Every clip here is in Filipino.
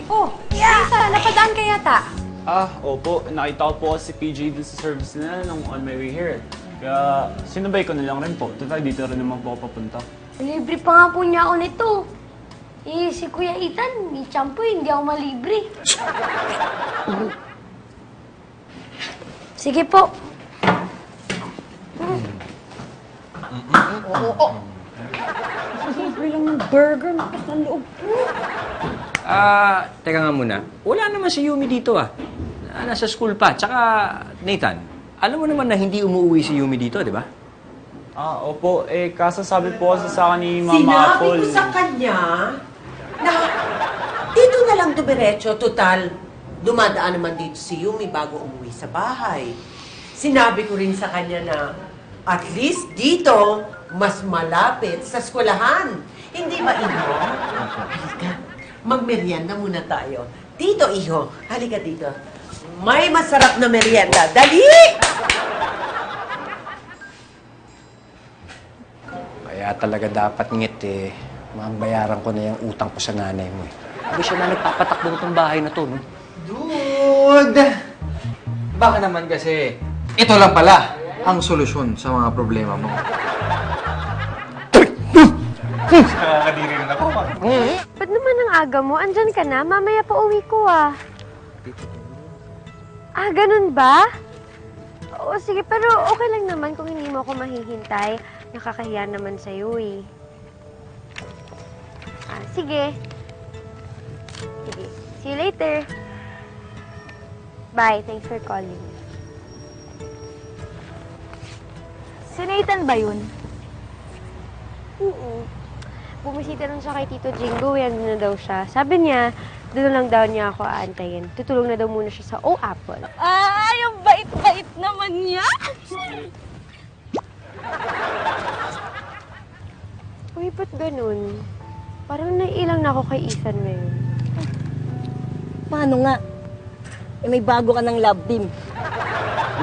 Oh, Isa, napadaan ka yata. Opo. Nakita ko po si PJ dun sa service nila nung on my way here. Kaya sinabay ko na lang rin po. Total, dito rin naman po ako papunta. Libre pa nga po niya ako nito. Si Kuya Ethan, may tiyampo, hindi ako malibre. Sige po. Libre lang ng burger, nakas ng loob. Teka nga muna. Wala naman si Yumi dito Nasa school pa. Tsaka, Nathan, alam mo naman na hindi umuwi si Yumi dito, di ba? Opo. Kaso sabi po kasi sa akin ni Mama Sinabi Apple. ko sa kanya na dito na lang dumiretso. Total, dumadaan naman dito si Yumi bago umuwi sa bahay. Sinabi ko rin sa kanya na at least dito, mas malapit sa eskwelahan. Hindi ba, Iho? Halika, magmerienda muna tayo. Dito, Iho. Halika dito. May masarap na merienda. Dali! Kaya talaga dapat mabayaran ko na yung utang ko sa nanay mo Hindi siya na nagpapatakbo itong bahay na to, no? Dude! Baka naman kasi, ito lang pala ang solusyon sa mga problema mo. Nakakadiri rin ako. Ba't naman ang aga mo? Andyan ka na? Mamaya pa uwi ko ganun ba? Oo, sige. Pero okay lang naman kung hindi mo ako mahihintay. Nakakahiya naman sa'yo Sige. Sige. See you later. Bye. Thanks for calling. Si Nathan ba yun? Oo. Bumisita lang siya kay Tito Jingo, yan na daw siya. Sabi niya, doon lang daw niya ako aantayin. Tutulong na daw muna siya sa O-Apple. Ay, ang bait-bait naman niya. Uy, ba't ganun? Parang naiilang na ako kay Ethan ngayon. Paano nga? May bago ka ng love team.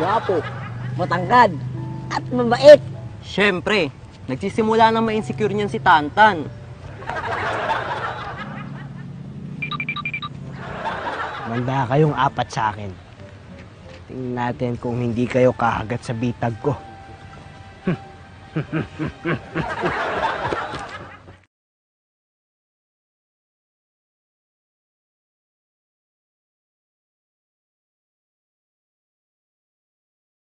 Guwapo, matangkad, at mabait. Siyempre, nagsisimula na ma-insecure niyan si Tantan. Manda kayong apat sa akin. Tingnan natin kung hindi kayo kahagat sa bitag ko.